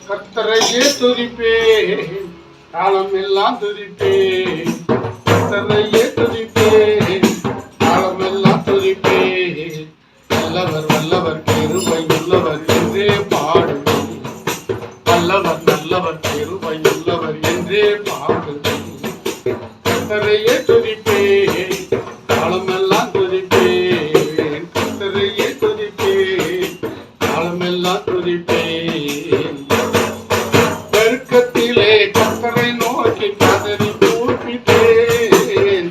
கர்த்தரையே துதிப்பேன், காலம் எல்லாம் துதிப்பேன். கர்த்தரையே துதிப்பேன், காலம் எல்லாம் துதிப்பேன். நல்லவர் வல்லவர் கிருபை உள்ளவர் என்றே பாடுவேன். நல்லவர் நல்லவர் கிருபை உள்ளவர் என்றே பாடுவேன். கர்த்தரையே துதிப்பேன், காலம் எல்லாம் துதிப்பேன். கர்த்தரையே துதிப்பேன், காலம் எல்லாம் துதிப்பேன். நெருக்கத்திலே கர்த்தரை நோக்கி கதறி கூப்பிட்டேன்.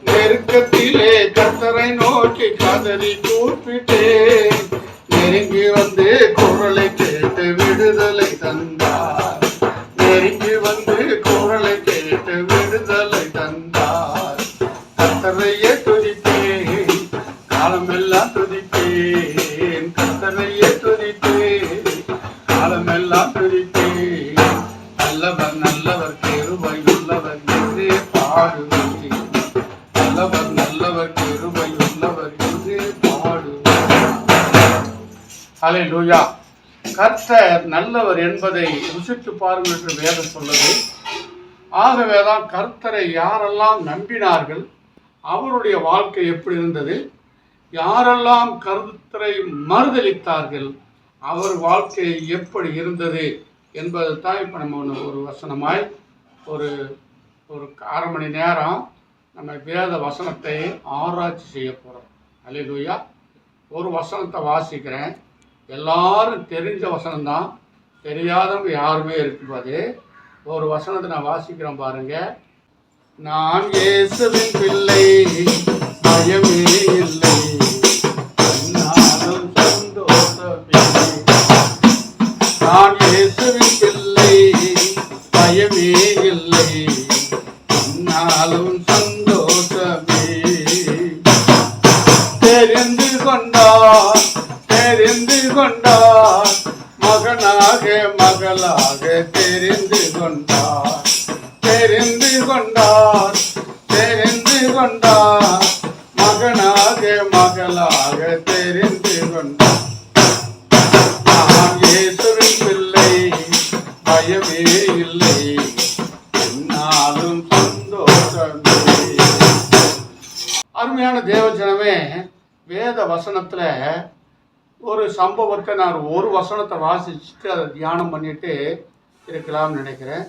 நெருக்கத்திலே கர்த்தரை நோக்கி கதறி கூப்பிட்டேன். நெருங்கி வந்து குரலை கேட்டு விடுதலை தந்தார். நெருங்கி வந்து குரலை கேட்டு விடுதலை தந்தார். கர்த்தரையே துதிப்பேன், காலமெல்லாம் துதிப்பேன். கர்த்தரையே துதிப்பேன், காலமெல்லாம் துதிப்பேன். நல்லவர் நல்லவர் கிருபை உள்ளவர் என்றே பாடுவேன். நல்லவர் நல்லவர் கிருபை உள்ளவர் என்றே பாடுவேன். ஹல்லேலூயா. கர்த்தர் நல்லவர் என்பதை ருசித்து பாருங்கள் என்று வேதம் சொல்லுது. ஆகவேதான் கர்த்தரை யாரெல்லாம் நம்பினார்கள், அவருடைய வாழ்க்கை எப்படி இருந்தது, யாரெல்லாம் கர்த்தரை மறுதலித்தார்கள், அவர் வாழ்க்கை எப்படி இருந்தது என்பது தான் இப்போ நம்ம ஒரு வசனமாய் ஒரு ஒரு 1/2 மணி நேரம் நம்ம வேத வசனத்தை ஆராய்ச்சி செய்ய போகிறோம். அல்லேலூயா. ஒரு வசனத்தை வாசிக்கிறேன். எல்லாரும் தெரிஞ்ச வசனம்தான், தெரியாதவங்க யாருமே இருக்கும்போது ஒரு வசனத்தை நான் வாசிக்கிறேன் பாருங்க. நான் இயேசுவின் பிள்ளை, பயமே இல்லை, நானும் சந்தோஷமே. நான் இயேசுவின் பிள்ளை, பயமே இல்லை, நாளும் சந்தோஷமே. தெரிந்து கொண்டார், தெரிந்து கொண்டார், மகனாக மகளாக தெரிந்து கொண்டார். தெரிந்து கொண்டார், தெரிந்து கொண்டார், மகனாக மகளாக தெரிந்து கொண்டார். நான் இயேசுவின் பிள்ளை, பயமே இல்லை, என்னாலும் சந்தோஷமே. அருமையான தேவஜனமே, வேத வசனத்துல ஒரு சம்பவத்தை நான் ஒரு வசனத்தை வாசிச்சுட்டு அதை தியானம் பண்ணிட்டு இருக்கலாம்னு நினைக்கிறேன்.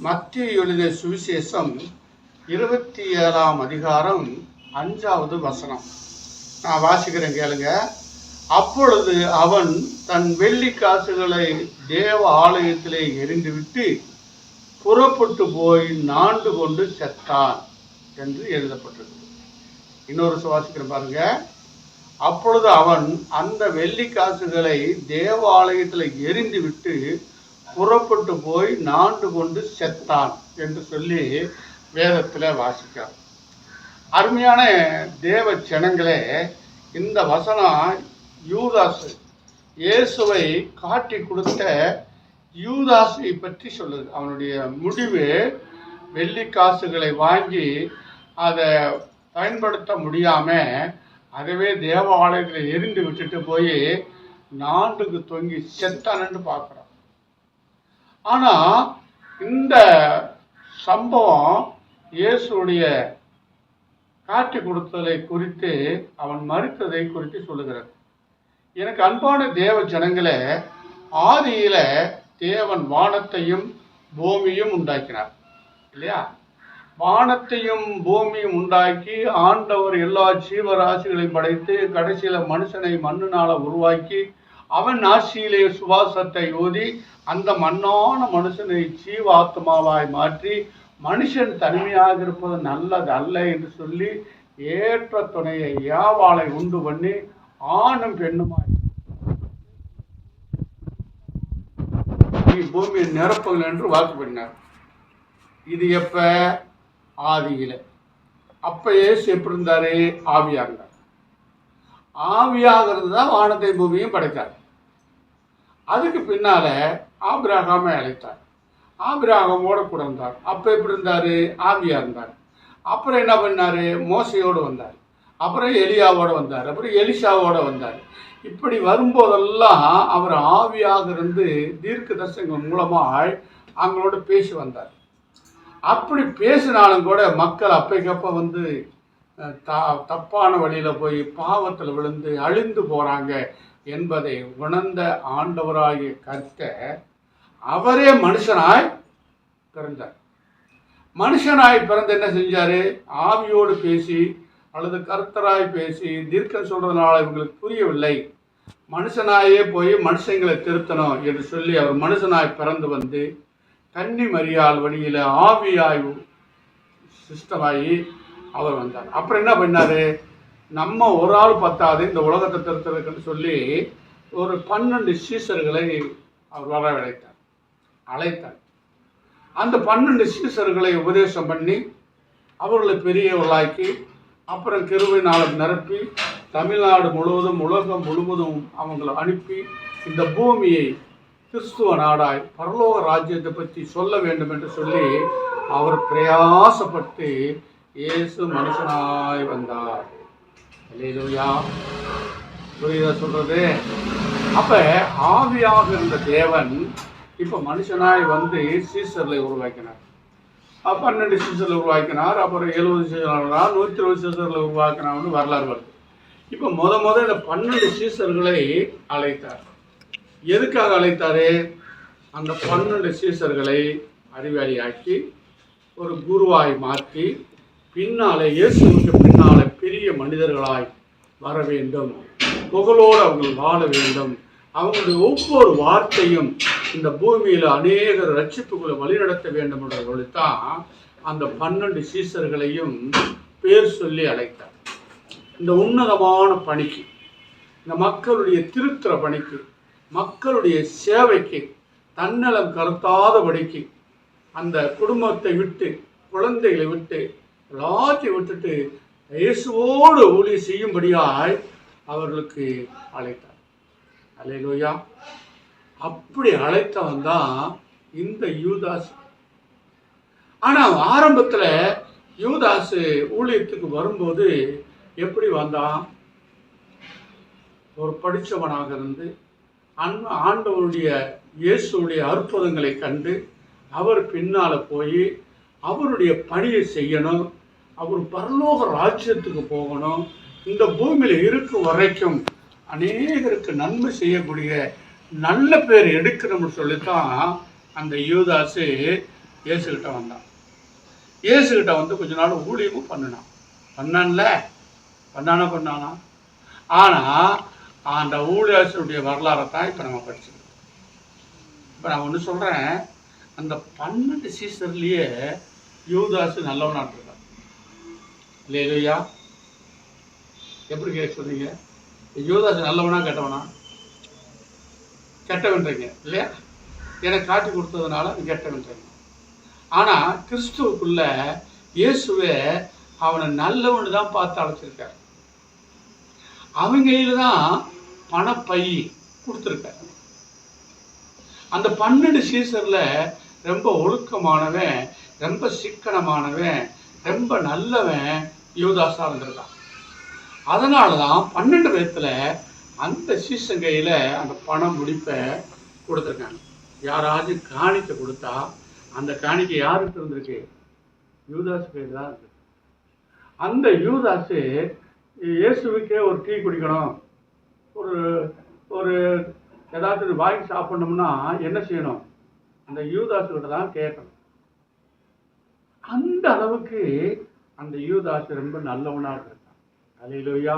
மத்திய எழுதிய சுவிசேஷம் 27ஆம் அதிகாரம் 5வது வசனம் நான் வாசிக்கிறேன், கேளுங்க. அப்பொழுது அவன் தன் வெள்ளி காசுகளை தேவ ஆலயத்திலே எறிந்துவிட்டு புறப்பட்டு போய் நாண்டு கொண்டு செத்தான் என்று எழுதப்பட்டிருக்கு. இன்னொரு வாசிக்கிறேன் பாருங்க. அப்பொழுது அவன் அந்த வெள்ளி காசுகளை தேவ ஆலயத்தில் எரிந்து விட்டு புறப்பட்டு போய் நாண்டு கொண்டு செத்தான் என்று சொல்லி வேதத்தில் வாசிக்கிறார். அருமையான தேவ ஜனங்களே, இந்த வசனம் யூதாஸ், இயேசுவை காட்டி கொடுத்த யூதாஸை பற்றி சொல்லுது. அவனுடைய முடிவு வெள்ளி காசுகளை வாங்கி அதை பயன்படுத்த முடியாமல் அதுவே தேவாலயத்தில் எரிந்து விட்டுட்டு போய் நாண்டுக்கு தொங்கி செத்தானு பார்க்குறான். ஆனால் இந்த சம்பவம் இயேசுடைய காட்டி கொடுத்ததை குறித்து, அவன் மறுத்ததை குறித்து சொல்லுகிறது. எனக்கு அன்பான தேவ ஜனங்களே, ஆதியில தேவன் வானத்தையும் பூமியும் உண்டாக்கினார் இல்லையா? வானத்தையும் பூமியும் உண்டாக்கி ஆண்டவர் எல்லா ஜீவராசிகளையும் படைத்து கடைசியில மனுஷனை மண்ணினால உருவாக்கி அவன் ஆட்சியிலே சுவாசத்தை ஊதி அந்த மண்ணான மனுஷனை ஜீவாத்மாவாய் மாற்றி மனுஷன் தனிமையாக இருப்பது நல்லது அல்ல என்று சொல்லி ஏற்ற துணையை யாவாளை உண்டு பண்ணி ஆணும் பெண்ணுமாய் பூமியை நிரப்புங்கள் என்று வாக்கு பண்ணினார். இது எப்ப? ஆதியில. அப்ப இயேசு எப்படி இருந்தாரு? ஆவியா இருந்தார். ஆவியாக தான் வானத்தை பூமியும் படைத்தார். அதுக்கு பின்னால ஆபிரகாமை அழைத்தார். ஆபிரகாமோட கூட இருந்தார். அப்ப எப்படி இருந்தாரு? ஆவியா இருந்தார். அப்புறம் என்ன பண்ணாரு? மோசையோடு வந்தார். அப்புறம் எலியாவோட வந்தார், அப்புறம் எலிஷாவோட வந்தார். இப்படி வரும்போதெல்லாம் அவர் ஆவியாக இருந்து தீர்க்க தரிசனங்கள் மூலமாக அவங்களோட பேசி வந்தார். அப்படி பேசினாலும் கூட மக்கள் அப்பைக்கப்ப வந்து தப்பான வழியில் போய் பாவத்தில் விழுந்து அழிந்து போகிறாங்க என்பதை உணர்ந்த ஆண்டவராகிய கர்த்தர் அவரே மனுஷனாய் பிறந்தார். மனுஷனாய் பிறந்து என்ன செஞ்சார்? ஆவியோடு பேசி அல்லது கர்த்தராய் பேசி தீர்க்கம் சொல்கிறதுனால இவங்களுக்கு புரியவில்லை, மனுஷனாயே போய் மனுஷங்களை திருத்தணும் என்று சொல்லி அவர் மனுஷனாய் பிறந்து வந்து கன்னி மரியாள் வழியில் ஆவியாய் சிஸ்டமாகி அவர் வந்தார். அப்புறம் என்ன பண்ணார்? நம்ம ஒரு ஆள் பத்தாது இந்த உலகத்தை திருத்தறதுக்குன்னு சொல்லி ஒரு 12 சீசர்களை அவர் அழைத்தார். அந்த 12 சீசர்களை உபதேசம் பண்ணி அவர்களை பெரியவர்களாக்கி அப்புறம் கிருபையினால் நிரப்பி தமிழ்நாடு முழுவதும் உலகம் முழுவதும் அவங்களை அனுப்பி இந்த பூமியை கிறிஸ்துவ நாடாய் பரலோக ராஜ்யத்தை பற்றி சொல்ல வேண்டும் என்று சொல்லி அவர் பிரயாசப்பட்டு இயேசு மனுஷனாய் வந்தார். அல்லேலூயா. புரியுதா சொல்றது? அப்ப ஆவியாக இருந்த தேவன் இப்ப மனுஷனாய் வந்து சீசர்களை உருவாக்கினார். 12 சீசர்களை உருவாக்கினார். அப்புறம் 70 சீசர்கள், 120 சீசர்களை உருவாக்கினார்னு வரலாறு வருது. இப்ப முத இந்த 12 சீசர்களை அழைத்தார். எதுக்காக அழைத்தாரு? அந்த 12 சீசர்களை அறிவாளியாக்கி ஒரு குருவாய் மாற்றி பின்னாலே இயேசுவுக்கு பின்னாலே பெரிய மனிதர்களாய் வர வேண்டும், புகழோடு அவங்க வாழ வேண்டும், அவங்களுடைய ஒவ்வொரு வார்த்தையும் இந்த பூமியில் அநேகர் ரட்சிப்புகளை வழிநடத்த வேண்டும் என்றதான் அந்த 12 சீசர்களையும் பேர் சொல்லி அழைத்தார். இந்த உன்னதமான பணிக்கு, இந்த மக்களுடைய திருத்துற பணிக்கு, மக்களுடைய சேவைக்கு, தன்னலம் கருத்தாதபடிக்கு அந்த குடும்பத்தை விட்டு, குழந்தைகளை விட்டு, எல்லாத்தையும் விட்டுட்டு இயேசுவோடு ஊழியம் செய்யும்படியாய் அவர்களுக்கு அழைத்தார். அல்லேலூயா. அப்படி அழைத்தவன் தான் இந்த யூதாஸ். ஆனால் ஆரம்பத்தில் யூதாஸ் ஊழியத்துக்கு வரும்போது எப்படி வந்தான்? ஒரு படித்தவனாக இருந்து ஆண்டவருடைய இயேசுடைய அற்புதங்களை கண்டு அவர் பின்னால் போய் அவருடைய பணியை செய்யணும், அவர் பரலோக ராஜ்யத்துக்கு போகணும், இந்த பூமியில் இருக்கும் வரைக்கும் அநேகருக்கு நன்மை செய்யக்கூடிய நல்ல பேர் எடுக்கணும்னு சொல்லித்தான் அந்த யூதாசு இயேசுகிட்ட வந்தான். இயேசுகிட்ட வந்து கொஞ்ச நாள் ஊழியமும் பண்ணானா. ஆனால் அந்த ஊழியர்களுடைய வரலாறை தான் இப்போ நம்ம படிச்சுக்கணும். இப்போ நான் ஒன்று சொல்கிறேன், அந்த 12 சீசர்லேயே யூதாசு நல்லவனாக இருக்கான். இல்லையா? எப்படி சொன்னீங்க? யூதாசு நல்லவனா கெட்டவனா? கெட்டவன்றீங்க இல்லையா? எனக்கு காட்டி கொடுத்ததுனால கெட்டவன்றீங்க. ஆனால் கிறிஸ்துவுக்குள்ள இயேசுவே அவனை நல்லவனு தான் பார்த்து அழைச்சிருக்கார். அவங்க கையில் தான் பணப்பை கொடுத்துருக்கார். அந்த 12 சீசரில் ரொம்ப ஒழுக்கமானவன், ரொம்ப சிக்கனமானவன், ரொம்ப நல்லவன் யூதாஸாக இருந்திருக்கான். அதனால தான் 12 பேர்த்தில் அந்த சீசன் கையில் அந்த பணம் முடிப்பை கொடுத்துருக்காங்க. யாராச்சும் காணிக்கை கொடுத்தா அந்த காணிக்கை யாருக்கு இருந்திருக்கு? யூதாஸ் கையில் தான் இருக்கு. அந்த யூதாஸு இயேசுவுக்கே ஒரு டீ குடிக்கணும், ஒரு ஏதாச்சும் வாங்கி சாப்பிடணும்னா என்ன செய்யணும்? அந்த யூதாசுகிட்ட தான் கேட்கணும். அந்த அளவுக்கு அந்த யூதாசு ரொம்ப நல்லவனாக இருக்கான். அல்லேலூயா,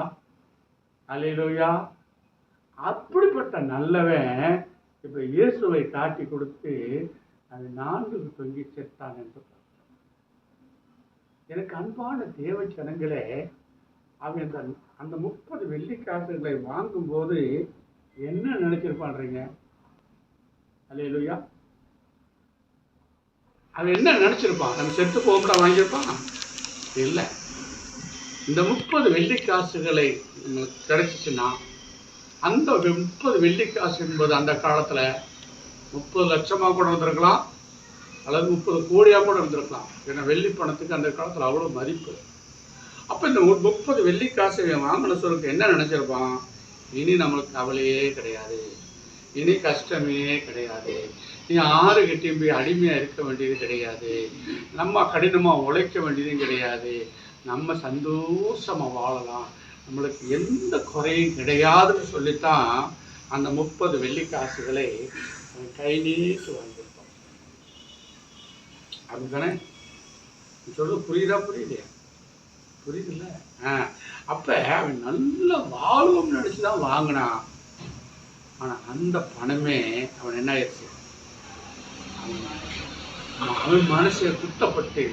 அல்லேலூயா. அப்படிப்பட்ட நல்லவன் இப்போ இயேசுவை காட்டி கொடுத்து அது 4 தொங்கி செத்தான் என்று எனக்கு அன்பான தேவ ஜனங்களே, அவன் அந்த 30 வெள்ளிக்காசுகளை வாங்கும்போது என்ன நினைச்சிருப்பான்றீங்க? அல்லேலூயா. அவன் என்ன நினைச்சிருப்பான்? நம்ம செத்து போகும்டா வாங்கியிருப்பான்? இல்லை. இந்த 30 வெள்ளிக்காசுகளை நம்மளுக்கு கிடைச்சிச்சுன்னா அந்த 30 வெள்ளிக்காசு என்பது அந்த காலத்தில் 30 லட்சமாக கூட இருந்திருக்கலாம், அல்லது 30 கோடியாக கூட இருந்திருக்கலாம். ஏன்னா வெள்ளி பணத்துக்கு அந்த காலத்தில் அவ்வளோ மதிப்பு. அப்போ இந்த 30 வெள்ளிக்காசை வாங்கின சொல்லுக்கு என்ன நினைச்சிருப்பான்? இனி நம்மளுக்கு கவலையே கிடையாது, இனி கஷ்டமே கிடையாது, நீ யாருக்கிட்டையும் போய் அடிமையாக இருக்க வேண்டியது கிடையாது, நம்ம கடினமாக உழைக்க வேண்டியதும் கிடையாது, நம்ம சந்தோஷமாக வாழலாம், நம்மளுக்கு எந்த குறையும் கிடையாதுன்னு சொல்லித்தான் அந்த 30 வெள்ளிக்காசுகளை கை நீட்டு வாங்கியிருப்பான். அப்படித்தானே சொல்லு? புரியுதா? புரியுது? புரியுதுல்ல? அப்ப அவன் நல்ல வாழ்வும் நினைச்சுதான் வாங்கினான். ஆனா அந்த பணமே அவன் என்ன ஆயிடுச்சு? அவன் மனசை குத்தப்பட்டு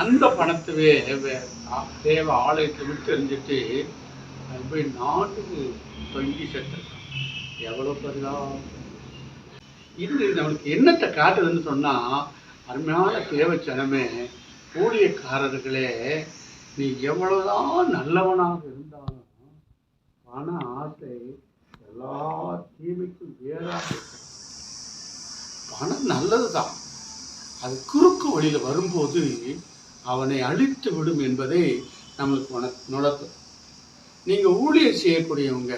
அந்த பணத்தவே தேவ ஆலயத்தை விட்டு எரிஞ்சிட்டு போய் நாட்டுக்கு தொங்கி செத்துருக்கான். எவ்வளவு பரிதாபம்! இது நம்மளுக்கு என்னத்தை காட்டுதுன்னு சொன்னா, அருமையான தேவச்சனமே, ஊழியக்காரர்களே, நீ எவ்வளவுதான் நல்லவனாக இருந்தாலும் பண ஆசை எல்லா தீமைக்கும் வேறாக இருக்கிறது. பணம் நல்லதுதான், அது குறுக்கு வழியில வரும்போது அவனை அழித்து விடும் என்பதை நம்மளுக்கு உணர்த்தும். நீங்க ஊழியர் செய்யக்கூடியவங்க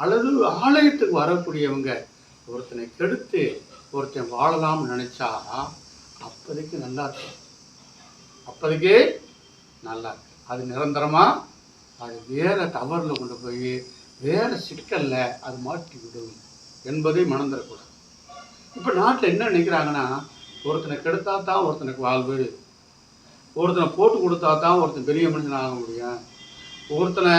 அல்லது ஆலயத்துக்கு வரக்கூடியவங்க ஒருத்தனை கெடுத்து ஒருத்தன் வாழலாம்னு நினைச்சா அப்போதைக்கு நல்லா இருக்கும், அப்போதைக்கு நல்லா இருக்கு. அது நிரந்தரமா அது வேற தவறுல கொண்டு போய் வேற சிக்கல்ல அது மாட்டி விடும் என்பதை மறந்துடக்கூடாது. இப்போ நாட்டில் என்ன நினைக்கிறாங்கன்னா, ஒருத்தனை கெடுத்தா தான் ஒருத்தனுக்கு வாழ்வு, ஒருத்தனை போட்டு கொடுத்தா தான் ஒருத்தன் பெரிய மனுஷன் ஆக முடியும், ஒருத்தனை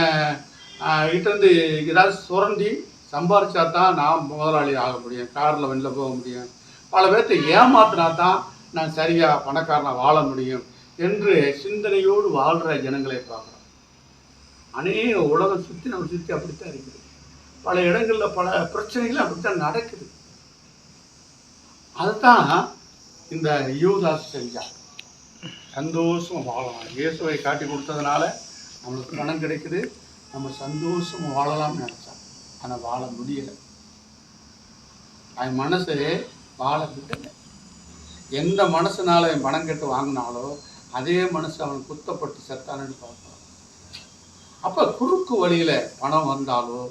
கிட்டேருந்து ஏதாவது சுரண்டி சம்பாரிச்சா தான் நான் முதலாளி ஆக முடியும், காரில் வெளில போக முடியும், பல பேர்த்தை ஏமாத்தினா தான் நான் சரியாக பணக்காரனாக வாழ முடியும் என்று சிந்தனையோடு வாழ்கிற ஜனங்களை பார்க்குறோம். அநேக உலகம் சுற்றி நம்ம சுற்றி அப்படித்தான் இருக்குது. பல இடங்களில் பல பிரச்சனைகள் அப்படித்தான் நடக்குது. அதுதான் இந்த யூதாஸ் செஞ்சார். சந்தோஷமாக வாழலாம், இயேசுவை காட்டி கொடுத்ததுனால நம்மளுக்கு பணம் கிடைக்குது, நம்ம சந்தோஷமாக வாழலாம்னு நினச்சான். ஆனால் வாழ முடியலை. அவன் மனசு வாழ விடலை. எந்த மனசுனால அவன் பணம் கெட்டு வாங்கினாலோ அதே மனசு அவன் குத்தப்பட்டு செத்தானு பார்ப்பான். அப்போ குறுக்கு வழியில் பணம் வந்தாலோ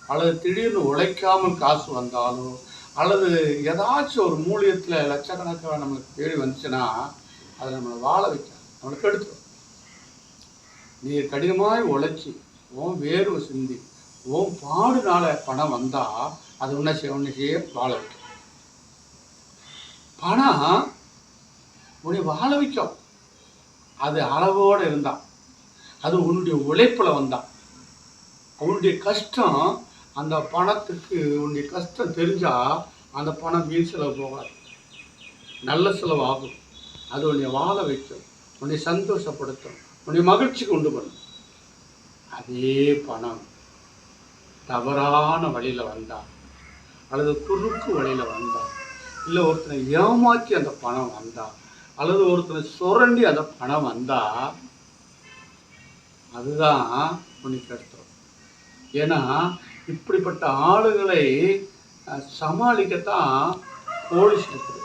அல்லது திடீர்னு உழைக்காமல் காசு வந்தாலோ அல்லது ஏதாச்சும் ஒரு மூலியத்தில் லட்சக்கணக்காக நம்மளுக்கு தேடி வந்துச்சுன்னா அதை நம்மளை வாழ வைக்க நம்மளுக்கு எடுத்துரும். நீ கடினமாய் உழைச்சி உன் வேர்வை சிந்தி உன் பாடுனால பணம் வந்தால் அது ஒன்றை செய்ய வாழ வைக்கும். பணம் உன்னை வாழ வைக்கும். அது அளவோடு இருந்தான், அது உன்னுடைய உழைப்பில் வந்தான். உன்னுடைய கஷ்டம், அந்த பணத்துக்கு உன்னுடைய கஷ்டம் தெரிஞ்சால் அந்த பணம் வீண் செலவு போகாது, நல்ல செலவு ஆகும். அது உன்னை வாழ வைக்கும், உன்னை சந்தோஷப்படுத்தும், உன்னை மகிழ்ச்சி கொண்டு பண்ணும். அதே பணம் தவறான வழியில் வந்தா அல்லது குறுக்கு வழியில் வந்தா, இல்லை ஒருத்தனை ஏமாற்றி அந்த பணம் வந்தா அல்லது ஒருத்தனை சுரண்டி அந்த பணம் வந்தா அதுதான் உனக்கு எடுத்துரும். ஏன்னா இப்படிப்பட்ட ஆளுகளை சமாளிக்கத்தான் போலீஸ் இருக்குது,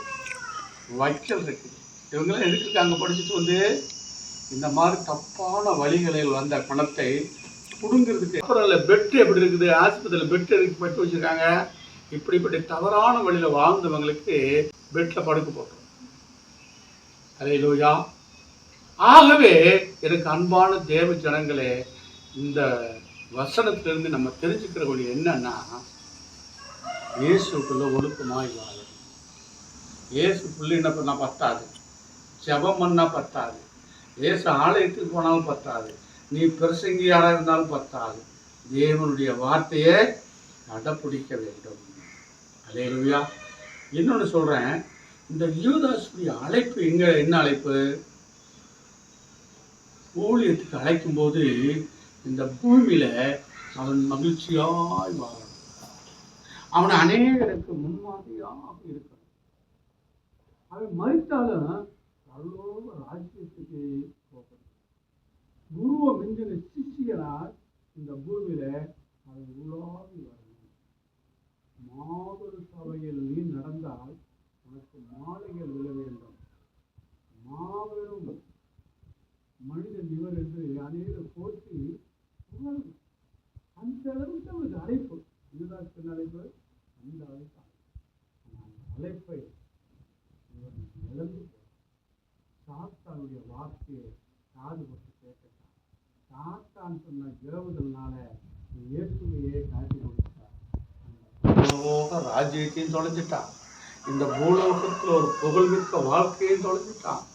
வக்கீல் இருக்குது. இவங்களாம் எதுக்கு படிச்சுட்டு வந்து இந்த மாதிரி தப்பான வழிகளில் வந்த பணத்தை புடுங்கிறதுக்கு. அப்புறம் இல்லை, பெட்டு எப்படி இருக்குது, ஆஸ்பத்திரியில் பெட்டு எதுக்கு பட்டு வச்சுருக்காங்க? இப்படிப்பட்ட தவறான வழியில் வாழ்ந்தவங்களுக்கு பெட்டில் படுக்க போட்டோம். அல்லேலூயா. ஆகவே எனக்கு அன்பான தேவ ஜனங்களே, இந்த வசனத்திலிருந்து நம்ம தெரிஞ்சுக்கிற வழி என்னன்னா, இயேசுக்குள்ள ஒழுக்கமாய் வாழணும். இயேசுக்குள்ள என்ன பண்ணால் பத்தாது, ஜெபம் பண்ணால் பத்தாது, இயேசு ஆலயத்துக்கு போனாலும் பத்தாது, நீ பிரசங்கியாராக இருந்தாலும் பத்தாது, தேவனுடைய வார்த்தையை கடைப்பிடிக்க வேண்டும். அல்லேலூயா. இன்னொன்று சொல்கிறேன், இந்த யூதாசுடைய அழைப்பு என்ன அழைப்பு? ஊழியத்துக்கு அழைக்கும் போது இந்த பூமியில அவன் மகிழ்ச்சியாய் வாழணும், அவன் அநேகருக்கு முன்மாதிரியாக இருக்கணும். அவன் மறித்தாலும் பரலோக ராஜ்யத்துக்கு போகணும். குருவை மிஞ்சின சிஷியனால் இந்த பூமியில அவன் உலாவி வரணும். மாபெரும் சபையில் நீ நடந்தால் உனக்கு மாலைகள் விழ வேண்டும், மாபெரும் மனிதன் இவர் என்று அநேகர் போற்றி புகழணும். அந்த அளவுக்கு அவருக்கு அழைப்பு. யூதாஸின் அழைப்பு அந்த அளவுக்கு அந்த அழைப்பை இவர் இழந்து சாத்தானுடைய வார்த்தையை காது போட்டு கேட்கட்டான். சாத்தான் சொன்ன ஏவுதல்னால இயேசுவையே காட்டி கொடுத்தார். அந்த ராஜ்யத்தையும் தொலைஞ்சிட்டான். இந்த பூலோகத்தில் ஒரு புகழ்மிக்க வாழ்க்கையும் தொலைஞ்சிட்டான்.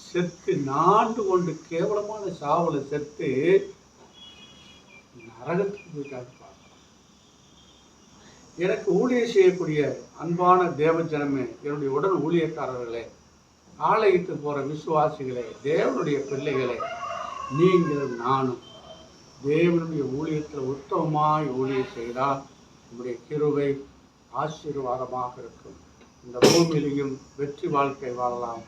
செத்து நாண்டு கொண்டு கேவலமான சாவலை செத்து நரகத்துக்கு போயிட்டாரு. எனக்கு ஊழியர் செய்யக்கூடிய அன்பான தேவ ஜனமே, என்னுடைய உடன் ஊழியக்காரர்களே, ஆலயத்துக்கு போற விசுவாசிகளே, தேவனுடைய பிள்ளைகளே, நீங்கள் நானும் தேவனுடைய ஊழியத்தில் உத்தமமாய் ஊழியர் செய்தால் நம்முடைய கிருபை ஆசீர்வாதமாக இருக்கும். இந்த பூமியிலையும் வெற்றி வாழ்க்கை வாழலாம்.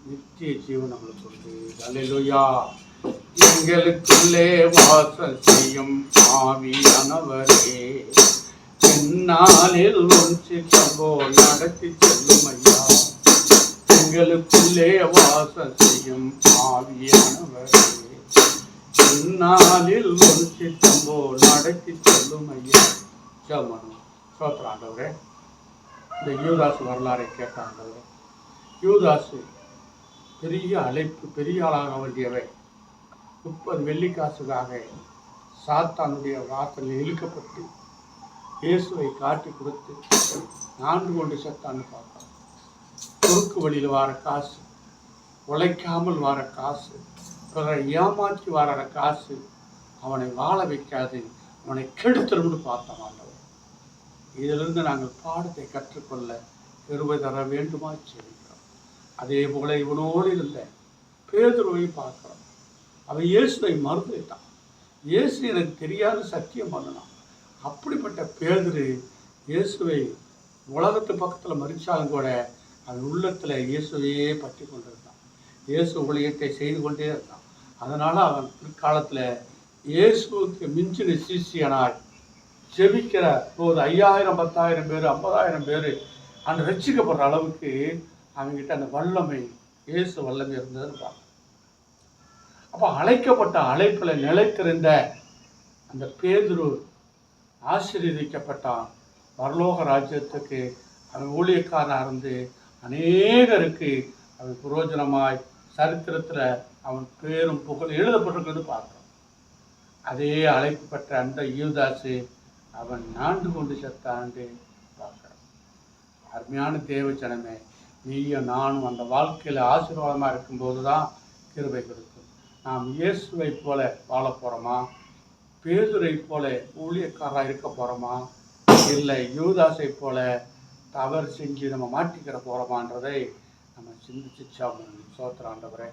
நித்திய ஜீவன் நம்மளுக்கு உண்டு. அல்லேலூயா. எங்களுக்குள்ளே வாசல் செய்யும் ஆவியானவரே, என்னாலில் போல் நடத்தி செல்லும் ஐயா. எங்களுக்குள்ளே வாசல் செய்யும் ஆவியானவரே, என்னாலில் போல் நடத்தி செல்லும் ஐயா. ஜெபம் சோத்ராண்டவரே, இந்த யூதாசு வரலாறை கேட்டாண்டவரே, யூதாசு பெரிய அழைப்பு, பெரிய ஆளாக வேண்டியவை. 30 வெள்ளிக்காசுக்காக சாத்தானுடைய வாசலில் இழுக்கப்பட்டு இயேசுவை காட்டி கொடுத்து நான்கு கொண்டு செத்தான்னு பார்த்தான். குறுக்கு வழியில் வர காசு, உழைக்காமல் வர காசு, பிறரை ஏமாற்றி வர காசு அவனை வாழ வைக்காது, அவனை கெடுத்துரும்னு பார்த்தான் ஆண்டவர். இதிலிருந்து நாங்கள் பாடத்தை கற்றுக்கொள்ள கிருபை தர வேண்டுமா செய்கிறோம். அதே போல இவனோடு இருந்த பேதுருவை பார்க்கிறோம். அவன் இயேசுவை மறுத்துட்டான். இயேசு எனக்கு தெரியாத சத்தியம் பண்ணனான். அப்படிப்பட்ட பேதுரு இயேசுவை உலகத்து பக்கத்தில் மறிச்சாலும் கூட அவன் உள்ளத்தில் இயேசுவையே பற்றி கொண்டிருந்தான். இயேசு ஊழியத்தை செய்து கொண்டே இருந்தான். அதனால் அவன் பிற்காலத்தில் இயேசுவுக்கு மிஞ்சின சிஷியனாய் ஜெபிக்கிற போது 5000 10,000 பேர் 50,000 பேர் அந்த ரட்சிக்கப்படுற அளவுக்கு அவங்ககிட்ட அந்த வல்லமை, இயேசு வல்லமை இருந்ததுன்னு பார்க்க. அப்போ அழைக்கப்பட்ட அழைப்பில் நிலைத்திருந்த அந்த பேதுரு ஆசீர்வதிக்கப்பட்டான். பரலோக ராஜ்யத்துக்கு அவன் ஊழியக்காரனாக இருந்து அநேகருக்கு அவன் புரோஜனமாய் சரித்திரத்தில் அவன் பேரும் புகழ் எழுதப்பட்டிருக்கிறது பார்க்கிறோம். அதே அழைப்பு பெற்ற அந்த யூதாசு அவன் நாண்டு கொண்டு செத்தாண்டு பார்க்கிறோம். அருமையான தேவ ஜனமே, நீயும் நானும் அந்த வாழ்க்கையில் ஆசீர்வாதமாக இருக்கும்போது தான் கிருபை கொடுக்கும். நாம் இயேசுவை போல வாழ போகிறோமா? பேதுரை போல ஊழியக்காரராக இருக்க போகிறோமா? இல்லை யூதாசை போல தவறு செஞ்சு நம்ம மாட்டிக்கிற போகிறோமான்றதை நம்ம சிந்திச்சு சோத்திர ஆண்டவரே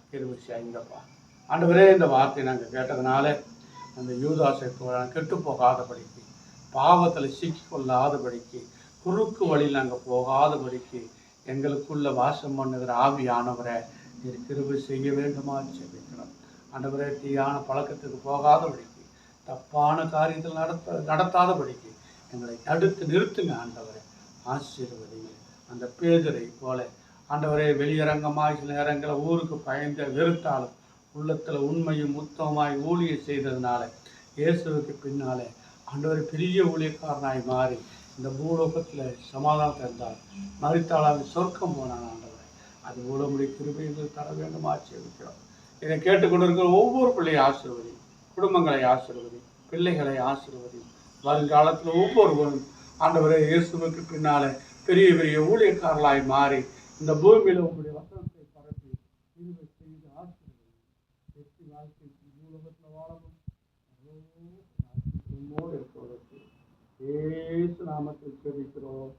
கிருபை செய்யுங்கப்பா. ஆண்டவரே, இந்த வார்த்தை நாங்கள் கேட்டதுனால அந்த யூதாசை போல கெட்டு போகாதபடிக்கு, பாவத்தில் சிக்கிக்கொள்ளாதபடிக்கு, குறுக்கு வழியில் நாங்கள் போகாதபடிக்கு எங்களுக்குள்ள வாசம் பண்ணுகிற ஆவியானவரை நீர் கிருபை செய்ய வேண்டுமா ஜெபிக்கிறோம். ஆண்டவரே, தீயான பழக்கத்துக்கு போகாதபடிக்கு, தப்பான காரியத்தில் நடத்தாதபடிக்கு எங்களை தடுத்து நிறுத்துங்க ஆண்டவரை. ஆசீர்வதிங்க. அந்த பேதுரை போல ஆண்டவரே, வெளியரங்கமாய் சில நேரங்களில் ஊருக்கு பயந்த வெறுத்தாலும் உள்ளத்தில் உண்மையும் உத்தமமாய் ஊழியம் செய்ததுனால இயேசுவுக்கு பின்னாலே ஆண்டவரை பெரிய ஊழியக்காரனாய் மாறி இந்த பூலோகத்தில் சமாதானத்தை இருந்தால் மறித்தாளாக சொர்க்கம் போனான் ஆண்டவரை. அது மூலமுடைய கிருபைகள் தர வேண்டும் ஆசீர்வதிக்கிறோம். இதை கேட்டுக்கொண்டிருக்கிற ஒவ்வொரு பிள்ளையை ஆசீர்வதி, குடும்பங்களை ஆசீர்வதி, பிள்ளைகளை ஆசீர்வதி. வருங்காலத்தில் ஒவ்வொருவரும் ஆண்டவரை இயேசுவுக்கு பின்னாலே பெரிய பெரிய ஊழியக்காரர்களாய் மாறி இந்த பூமியில் உங்களுடைய வசனத்தை பரப்பி கிருபை செய்து ஆசீர்வதி. வெற்றி வாழ்க்கை பூலோகத்தில் வாழணும் இருப்பதற்கு இயேசு நாமத்தில் ஜெபிக்கிறோம்.